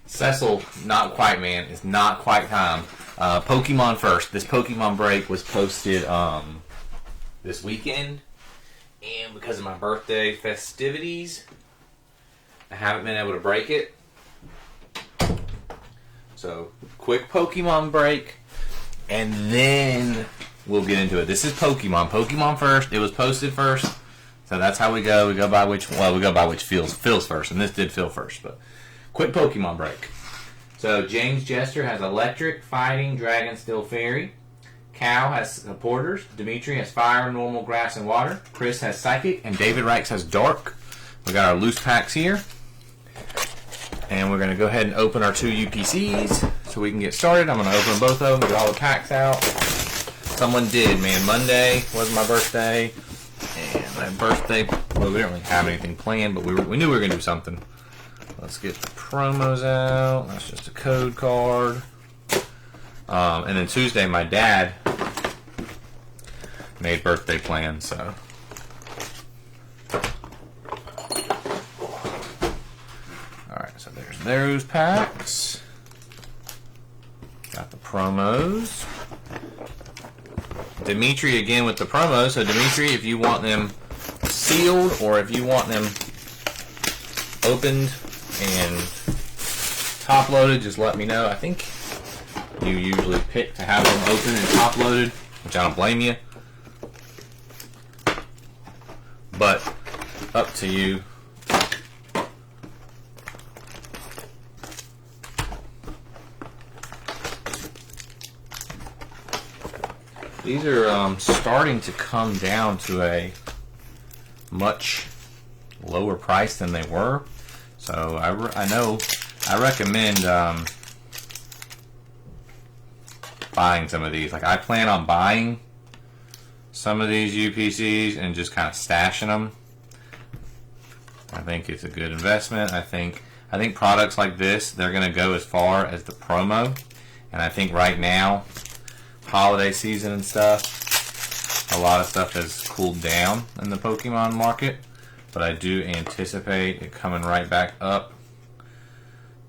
Cecil, not quite, man. It's not quite time. Pokemon first. This Pokemon break was posted this weekend. And because of my birthday festivities, I haven't been able to break it. So, quick Pokemon break. And then we'll get into it. This is Pokemon. Pokemon first. It was posted first. So that's how we go. We go by which feels first. And this did feel first. But quick Pokemon break. So James Jester has Electric, Fighting, Dragon, Steel, Fairy. Cal has Supporters. Dimitri has Fire, Normal, Grass, and Water. Chris has Psychic. And David Reichs has Dark. We got our loose packs here. And we're going to go ahead and open our 2 UPCs so we can get started. I'm going to open both of them, get all the packs out. Someone did, man. Monday was my birthday. And my birthday, well, we didn't really have anything planned, but we knew we were going to do something. Let's get the promos out. That's just a code card. And then Tuesday, my dad made birthday plans, so. Alright, so there's those packs. Got the promos. Dimitri again with the promos. So Dimitri, if you want them sealed or if you want them opened and top loaded, just let me know. I think you usually pick to have them open and top loaded, which I don't blame you. But up to you. These are starting to come down to a much lower price than they were. So I recommend buying some of these. Like I plan on buying some of these UPCs and just kind of stashing them. I think it's a good investment. I think products like this, they're going to go as far as the promo. And I think right now, holiday season and stuff, a lot of stuff has cooled down in the Pokemon market. But I do anticipate it coming right back up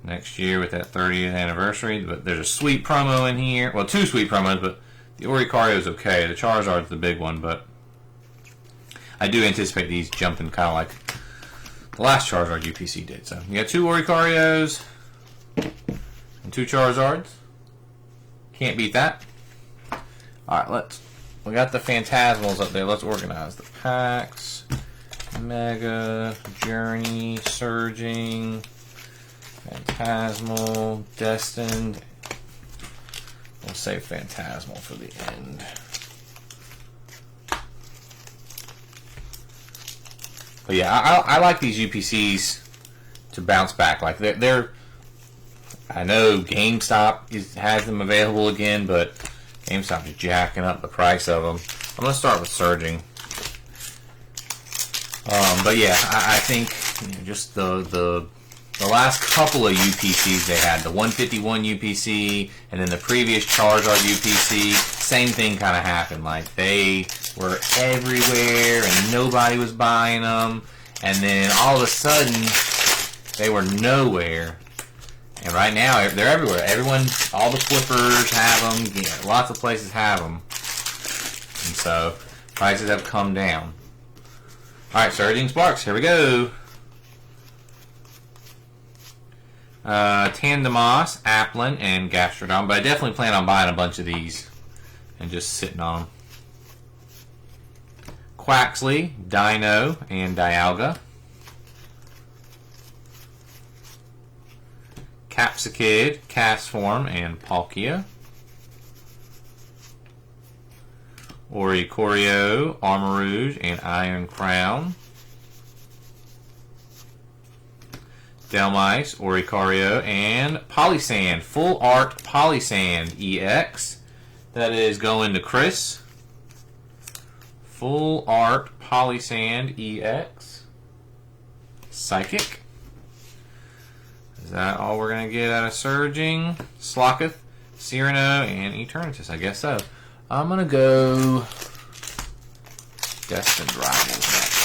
next year with that 30th anniversary. But there's a sweet promo in here. Well, 2 sweet promos, but the Oricario is okay. The Charizard's the big one, but I do anticipate these jumping kind of like the last Charizard UPC did. So you got 2 Oricarios and 2 Charizards. Can't beat that. Alright, we got the Phantasmals up there. Let's organize the packs. Mega, Journey, Surging, Phantasmal, Destined. We'll save Phantasmal for the end. But yeah, I like these UPCs to bounce back. Like they're I know GameStop has them available again, but GameStop is jacking up the price of them. I'm gonna start with Surging. But yeah, I think just the last couple of UPCs they had, the 151 UPC and then the previous Charizard UPC, same thing kind of happened. Like they were everywhere and nobody was buying them, and then all of a sudden they were nowhere. And right now they're everywhere. Everyone, all the flippers have them. Yeah, lots of places have them, and so prices have come down. Alright, Surging Sparks, here we go. Tandemos, Applin, and Gastrodon. But I definitely plan on buying a bunch of these and just sitting on them. Quaxley, Dino, and Dialga. Capsakid, Castform, and Palkia. Oricorio, Armarouge, and Iron Crown. Delmice, Oricorio, and Polysand. Full Art Polysand EX. That is going to Chris. Full Art Polysand EX. Psychic. Is that all we're going to get out of Surging? Slocketh, Cyrano, and Eternatus. I guess so. I'm going to go Destined Rivals next.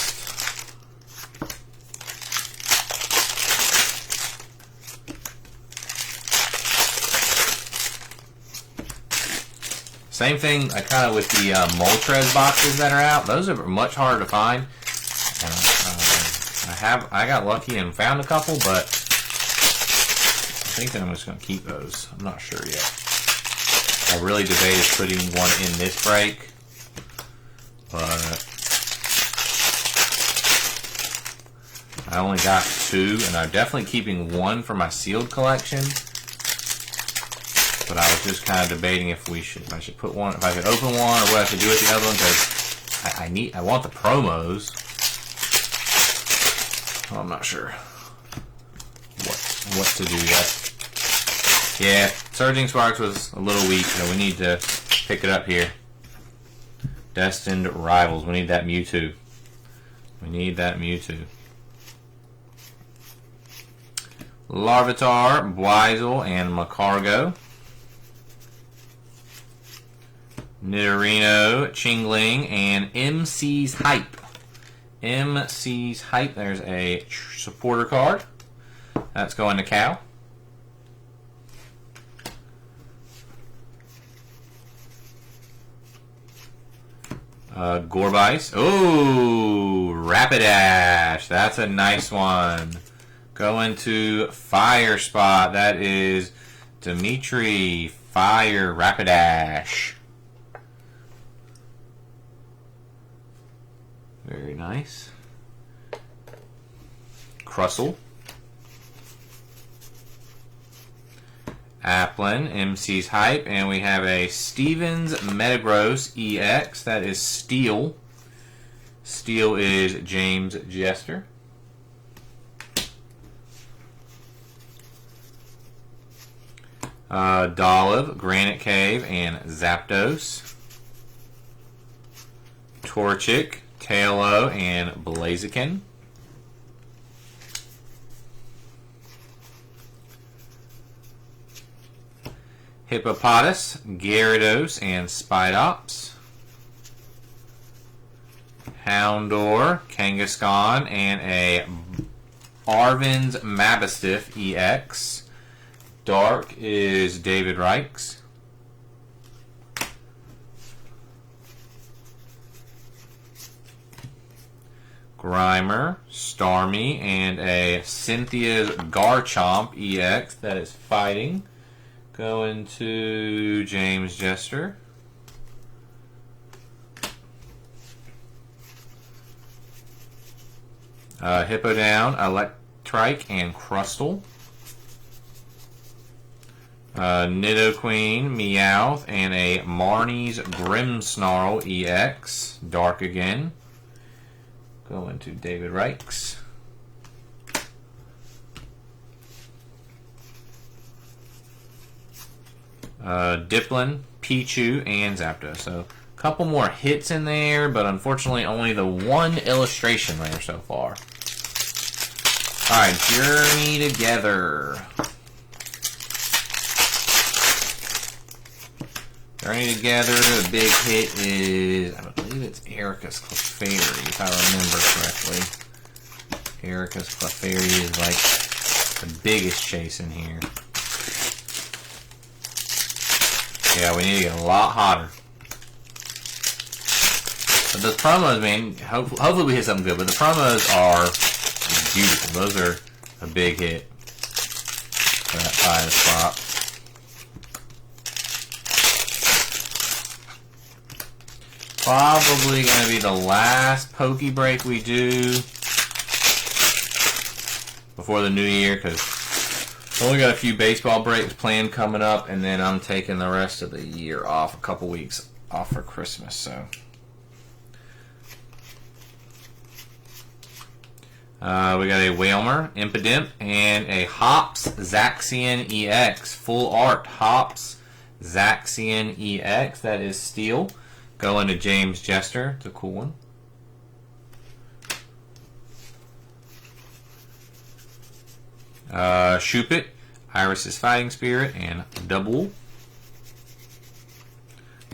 Same thing, kind of with the Moltres boxes that are out. Those are much harder to find. And, I got lucky and found a couple, but I think that I'm just going to keep those. I'm not sure yet. I really debated putting one in this break, but I only got 2, and I'm definitely keeping 1 for my sealed collection. But I was just kind of debating if I should put one, if I should open one, or what I should do with the other one, because I want the promos. Well, I'm not sure what to do yet. Yeah, Surging Sparks was a little weak, so we need to pick it up here. Destined Rivals. We need that Mewtwo. We need that Mewtwo. Larvitar, Bwizel, and Macargo. Nidorino, Chingling, and MC's Hype. MC's Hype. There's a supporter card. That's going to Cal. Gorbice. Oh, Rapidash. That's a nice one. Going to Fire Spot. That is Dimitri. Fire Rapidash. Very nice. Crustle. Applin, MC's Hype, and we have a Stevens Metagross EX. That is Steel. Steel is James Jester. Dolliv, Granite Cave, and Zapdos. Torchic, Tailo, and Blaziken. Hippopotas, Gyarados, and Spidops. Houndour, Kangaskhan, and a Arvin's Mabastiff EX. Dark is David Reichs. Grimer, Starmie, and a Cynthia's Garchomp EX that is fighting. Going to James Jester. Hippowdon, Electrike, and Crustle. Nidoqueen, Meowth, and a Marnie's Grimmsnarl EX. Dark again. Going to David Reichs. Diplin, Pichu, and Zapdos. So a couple more hits in there, but unfortunately only the one illustration there so far. Alright, Journey Together. Journey Together, the big hit is, I believe it's Erica's Clefairy, if I remember correctly. Erica's Clefairy is like the biggest chase in here. Yeah, we need to get a lot hotter. But those promos, man, hopefully we hit something good. But the promos are beautiful. Those are a big hit for that Fire Spot. Probably going to be the last Poke Break we do before the new year, because only got a few baseball breaks planned coming up, and then I'm taking the rest of the year off, a couple weeks off for Christmas. So, we got a Wailmer, Impidimp, and a Hops Zaxian EX. Full art Hops Zaxian EX. That is Steel. Going to James Jester. It's a cool one. Shuppet, Iris's Fighting Spirit, and Double.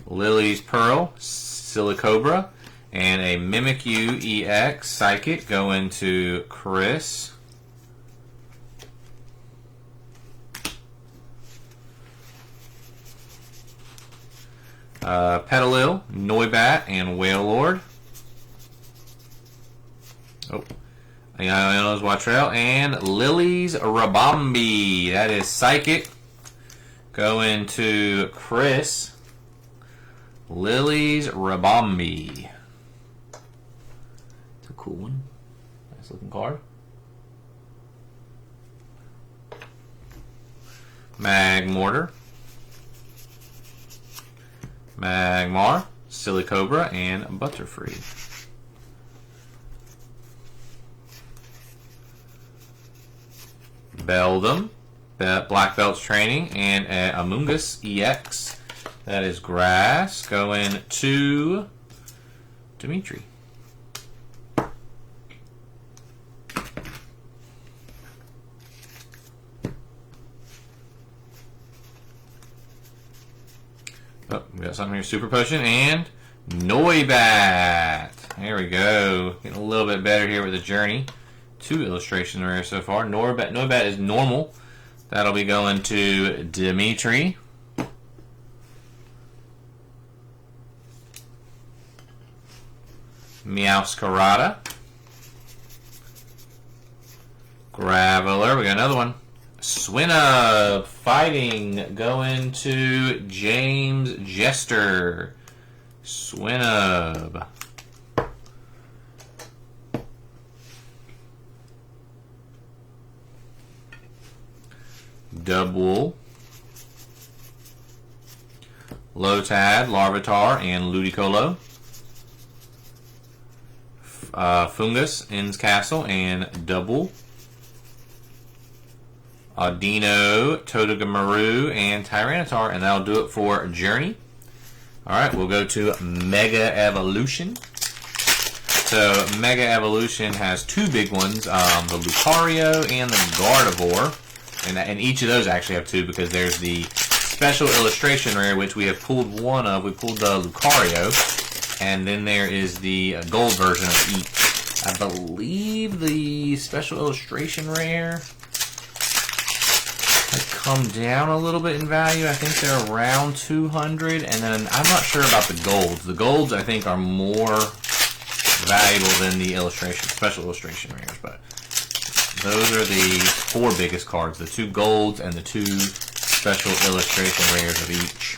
Lily's Pearl, Silicobra, and a Mimikyu EX Psychic going to Chris. Petalil, Noibat, and Wailord. Oh, Ionios Watrell, and Lily's Rabombi. That is Psychic. Going to Chris. Lily's Rabombi. It's a cool one. Nice looking card. Magmortar. Magmar, Silicobra, and Butterfree. Beldum, Black Belt's Training, and Amoonguss EX. That is Grass. Going to Dimitri. Oh, we got something here. Super Potion and Noibat. There we go. Getting a little bit better here with the Journey. 2 illustration rares so far. Noibat is normal. That'll be going to Dimitri. Meowscarada. Graveler. We got another one. Swinub Fighting going to James Jester. Swinub. Dubwool. Lotad, Larvitar, and Ludicolo. Fungus, Inns Castle, and Dubwool. Audino, Togedemaru, and Tyranitar, and that'll do it for Journey. Alright, we'll go to Mega Evolution. So, Mega Evolution has 2 big ones, the Lucario and the Gardevoir. And each of those actually have 2 because there's the special illustration rare, which we have pulled one of. We pulled the Lucario, and then there is the gold version of each. I believe the special illustration rare come down a little bit in value. I think they're around 200, and then I'm not sure about the golds. The golds I think are more valuable than the special illustration rares, but those are the 4 biggest cards, the 2 golds and the 2 special illustration rares of each.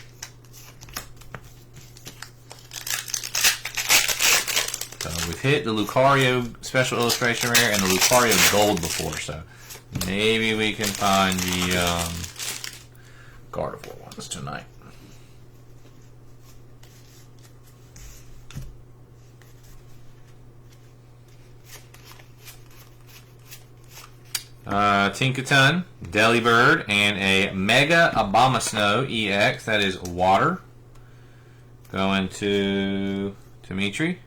So we've hit the Lucario special illustration rare and the Lucario gold before, so maybe we can find the Gardevoir ones tonight. Tinkaton, Delibird, and a Mega Abomasnow EX, that is Water. Going to Dimitri.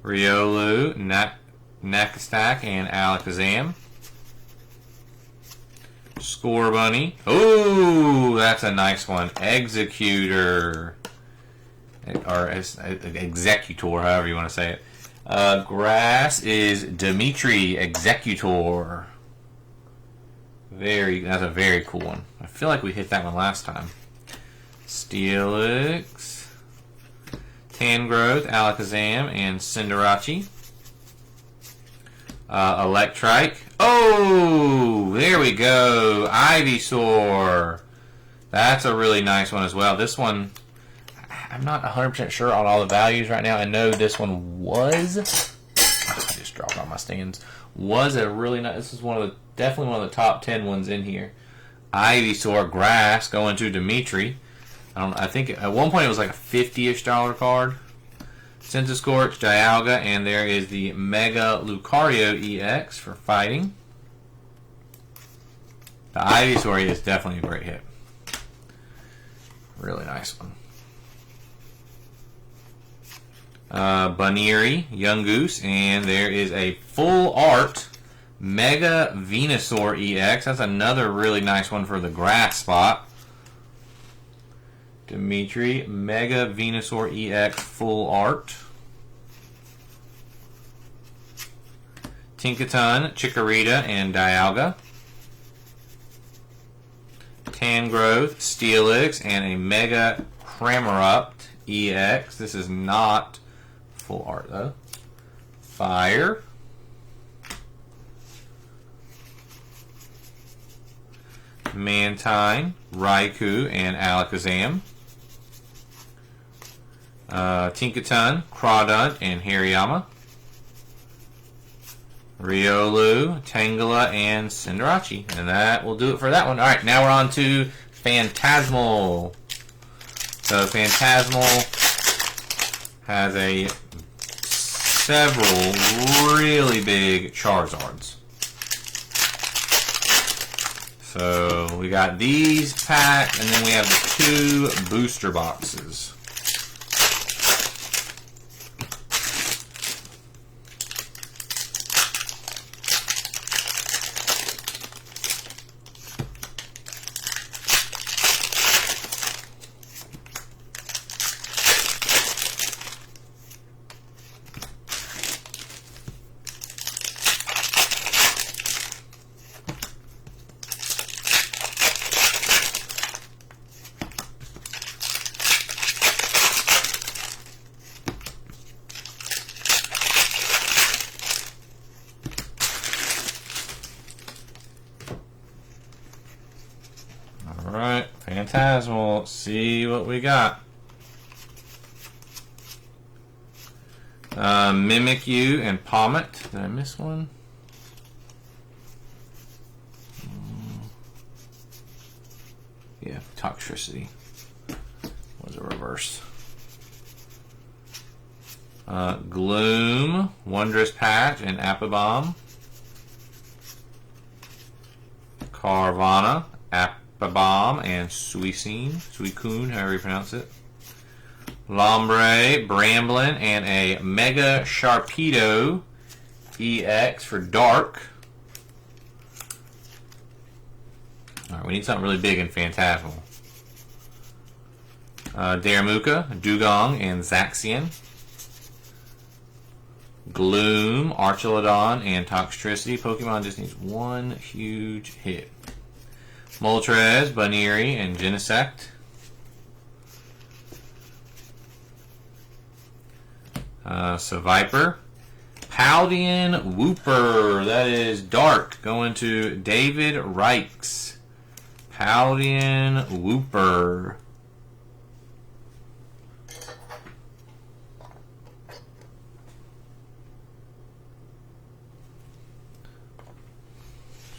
Riolu, Nakastak, and Alakazam. Scorbunny. Ooh, that's a nice one. Executor. Or Executor, however you want to say it. Grass is Dimitri Executor. That's a very cool one. I feel like we hit that one last time. Steelix, Tangrowth, Alakazam, and Cinderace. Electrike. Oh, there we go. Ivysaur. That's a really nice one as well. This one, I'm not 100% sure on all the values right now. I know this one was, I just dropped all my stands, was a really nice, this is definitely one of the top 10 ones in here. Ivysaur, Grass, going to Dimitri. I think at one point it was like a $50-ish card. Centiskorch, Dialga, and there is the Mega Lucario EX for Fighting. The Ivysaur is definitely a great hit. Really nice one. Baneri, Yungoos, and there is a full art Mega Venusaur EX. That's another really nice one for the grass spot. Dimitri, Mega Venusaur EX full art. Tinkaton, Chikorita, and Dialga. Tangrowth, Steelix, and a Mega Cramorant EX. This is not full art though. Fire. Mantine, Raikou, and Alakazam. Tinkaton, Crawdont, and Hariyama. Riolu, Tangela, and Cinderace. And that will do it for that one. Alright, now we're on to Phantasmal. So Phantasmal has several really big Charizards. So we got these packed, and then we have the 2 booster boxes. Alright, Phantasmal, see what we got. Mimikyu and Pommet. Did I miss one? Yeah, Toxtricity was a reverse. Gloom, Wondrous Patch, and Appabomb. Carvana, Appabomb, and Suicune, however you pronounce it. Lombre, Bramblin, and a Mega Sharpedo EX for Dark. Alright, we need something really big in Phantasmal. Darumaka, Dugong, and Zaxian. Gloom, Archelodon, and Toxtricity. Pokemon just needs one huge hit. Moltres, Baniri, and Genesect. Viper. Paldean Wooper. That is Dark. Going to David Reichs. Paldean Wooper.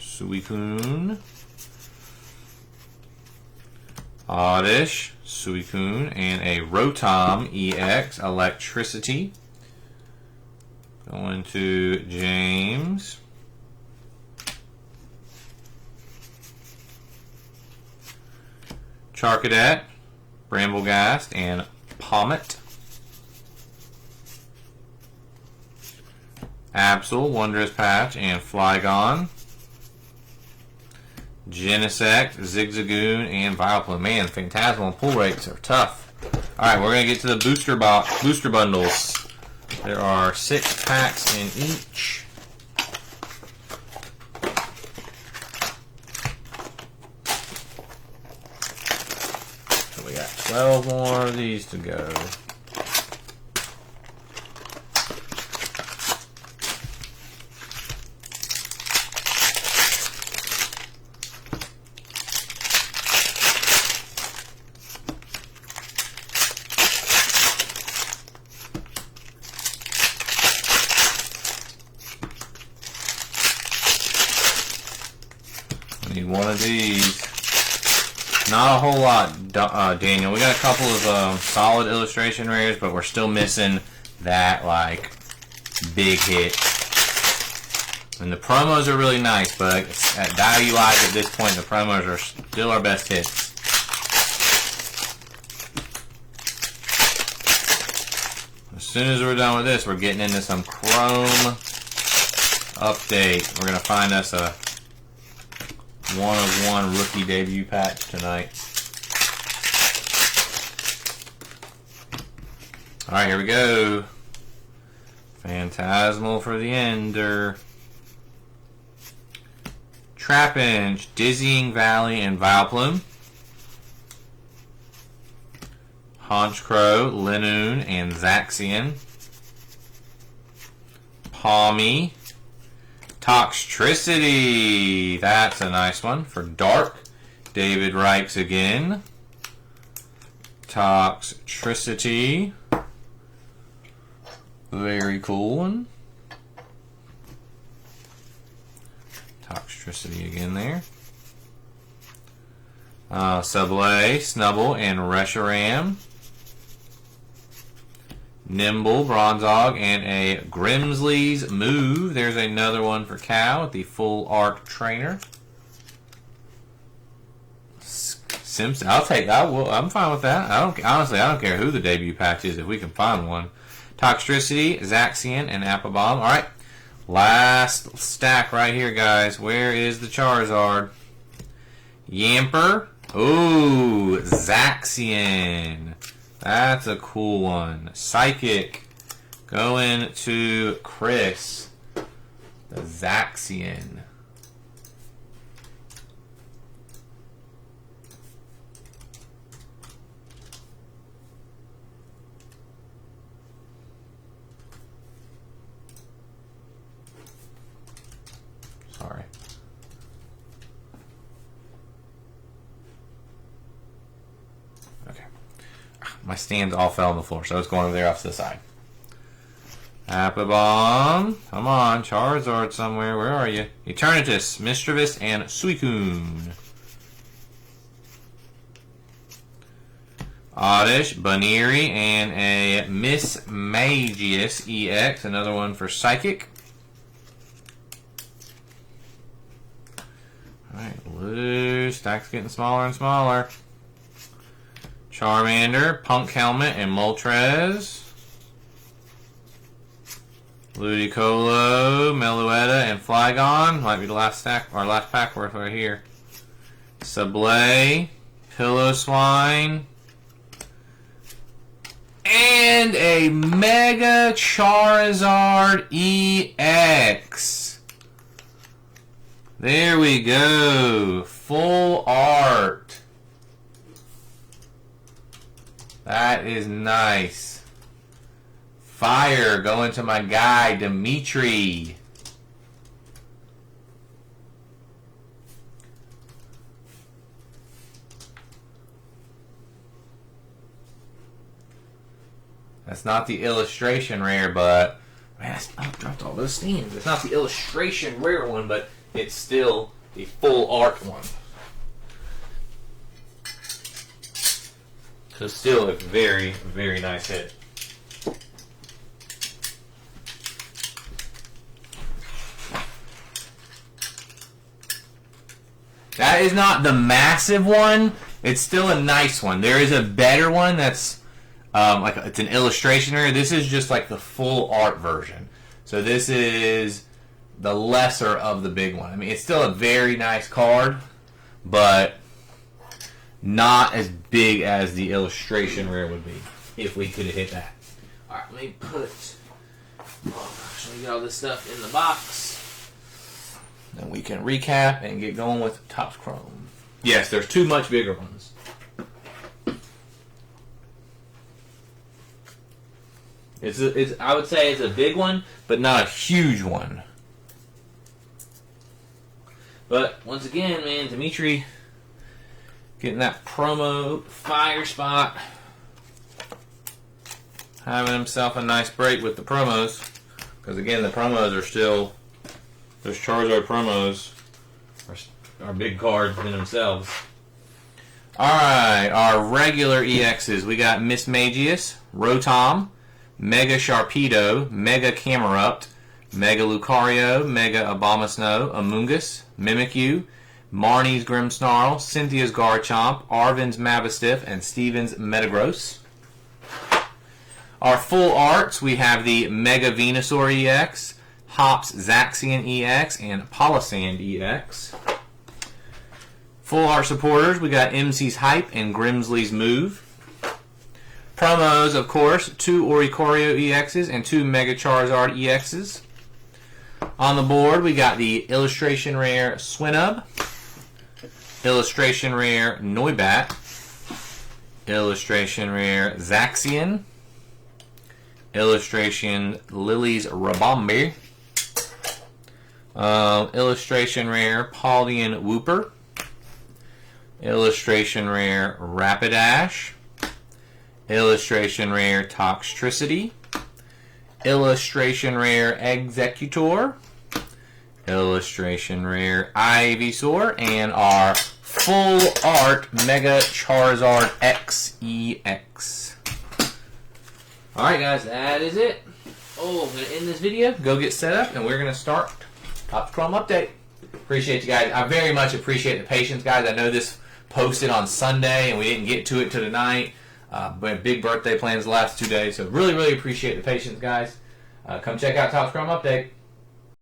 Suicune. Oddish, Suicune, and a Rotom EX Electricity. Going to James. Charcadet, Bramblegast, and Pommet. Absol, Wondrous Patch, and Flygon. Genesect, Zigzagoon, and Vileplume. Man, Phantasmal and pull rates are tough. Alright, we're going to get to the booster bundles. There are 6 packs in each. So we got 12 more of these to go. Need one of these. Not a whole lot, Daniel. We got a couple of solid illustration rares, but we're still missing that, like, big hit. And the promos are really nice, but at value-wise at this point, the promos are still our best hits. As soon as we're done with this, we're getting into some Chrome update. We're going to find us a 1/1 rookie debut pack tonight. Alright, here we go. Phantasmal for the ender. Trapinch, Dizzying Valley, and Vileplume. Honchkrow, Linoon, and Zaxian. Palmy. Toxtricity. That's a nice one for Dark. David Reichs again. Toxtricity. Very cool one. Toxtricity again there. Sublay, Snubble, and Reshiram. Nimble, Bronzog, and a Grimsley's Move. There's another one for Cal with the Full Art Trainer. Simpson, I'm fine with that. Honestly, I don't care who the debut patch is if we can find one. Toxtricity, Zaxian, and Applebomb. All right, last stack right here, guys. Where is the Charizard? Yamper. Ooh, Zaxian. That's a cool one. Psychic. Going to Chris. The Zaxian. Sorry. Okay. My stands all fell on the floor, so it's going over there off to the side. Applebomb. Come on, Charizard somewhere. Where are you? Eternatus, Mischievous, and Suicune. Oddish, Baneri, and a Miss Magius EX. Another one for Psychic. Alright, blue. Stack's getting smaller and smaller. Charmander, Punk Helmet, and Moltres. Ludicolo, Meluetta, and Flygon. Might be the last stack or last pack worth right here. Sublay, Pillow-Swine, and a Mega Charizard EX. There we go. Full art. That is nice. Fire going to my guy, Dimitri. That's not the illustration rare, but man, I dropped all those steams. It's not the illustration rare one, but it's still the full art one. So still a very, very nice hit. That is not the massive one. It's still a nice one. There is a better one that's it's an illustration rare. This is just like the full art version. So this is the lesser of the big one. I mean, it's still a very nice card, but not as big as the illustration rare would be if we could hit that. All right, let me get all this stuff in the box. Then we can recap and get going with Topps Chrome. Yes, there's two much bigger ones. I would say it's a big one, but not a huge one. But once again, man, Dimitri getting that promo fire spot, having himself a nice break with the promos. Because again, the promos are still, those Charizard promos are big cards in themselves. Alright, our regular EXs. We got Miss Magius, Rotom, Mega Sharpedo, Mega Camerupt, Mega Lucario, Mega Abomasnow, Amoonguss, Mimikyu, Marnie's Grimmsnarl, Cynthia's Garchomp, Arvin's Mavistiff, and Steven's Metagross. Our full arts, we have the Mega Venusaur EX, Hop's Zaxian EX, and Palossand EX. Full art supporters, we got MC's Hype and Grimsley's Move. Promos, of course, 2 Oricorio EXs and 2 Mega Charizard EXs. On the board, we got the Illustration Rare Swinub, Illustration Rare Noibat, Illustration rare Zaxian. Illustration Lily's Rabombi. Illustration rare Paulian Wooper. Illustration rare Rapidash. Illustration rare Toxtricity. Illustration rare Executor. Illustration rare Ivysaur. And our full art Mega Charizard XEX. Alright guys, that is it. Oh, I'm going to end this video, go get set up, and we're going to start Topps Chrome update. Appreciate you guys. I very much appreciate the patience, guys. I know this posted on Sunday, and we didn't get to it till tonight. But big birthday plans the last 2 days, so really, really appreciate the patience, guys. Come check out Topps Chrome update.